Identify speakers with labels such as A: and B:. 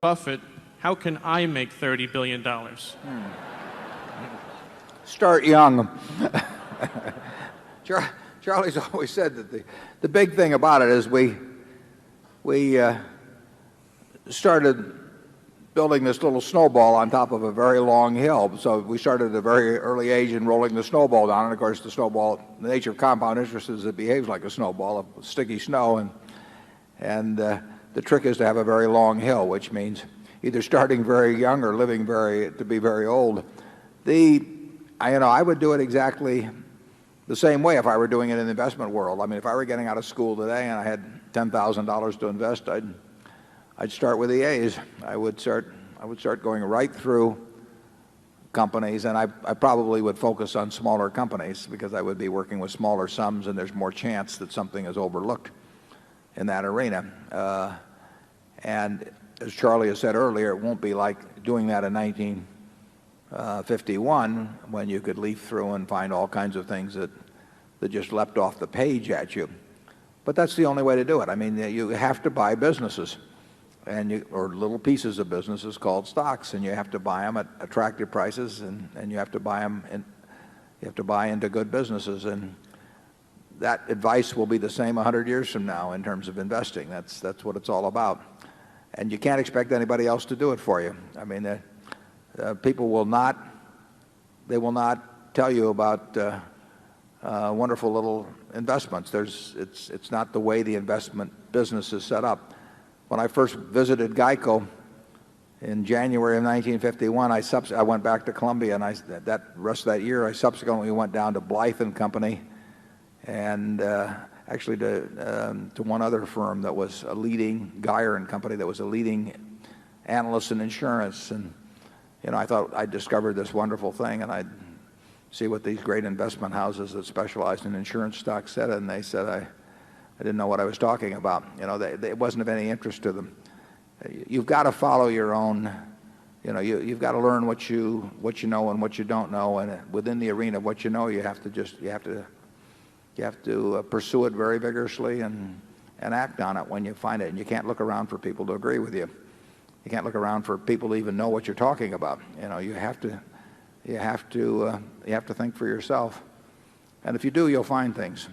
A: Buffett, how can I make $30 billion?
B: Start young. Charlie's always said that the big thing about it is we started building this little snowball on top of a very long hill. So we started at a very early age in rolling the snowball down. And of course, the snowball, the nature of compound interest is it behaves like a snowball of sticky snow. And the trick is to have a very long hill, which means either starting very young or living to be very old. I would do it exactly the same way if I were doing it in the investment world. I mean, if I were getting out of school today and I had $10,000 to invest, I'd start with the A's. I would start going right through companies, and I probably would focus on smaller companies because I would be working with smaller sums, and there's more chance that something is overlooked in that arena. And as Charlie has said earlier, it won't be like doing that in 1951 when you could leaf through and find all kinds of things that just leapt off the page at you. But that's the only way to do it. I mean, you have to buy businesses or little pieces of businesses called stocks, and you have to buy them at attractive prices, and you have to buy them, and you have to buy into good businesses. And that advice will be the same 100 years from now in terms of investing. That's what it's all about. And you can't expect anybody else to do it for you. I mean, people will not tell you about wonderful little investments. It's not the way the investment business is set up. When I first visited Geico in January of 1951, I went back to Columbia, and that rest of that year I subsequently went down to Blythe and Company, and actually to one other firm that was a leading, Geyer and Company, that was a leading analyst in insurance. And I thought I'd discovered this wonderful thing, and I'd see what these great investment houses that specialized in insurance stocks said, and they said I didn't know what I was talking about. It wasn't of any interest to them. You've got to follow your own. You've got to learn what you know and what you don't know, and within the arena of what you know, you have to pursue it very vigorously and act on it when you find it. And you can't look around for people to agree with you. You can't look around for people to even know what you're talking about. You have to think for yourself. And if you do, you'll find things.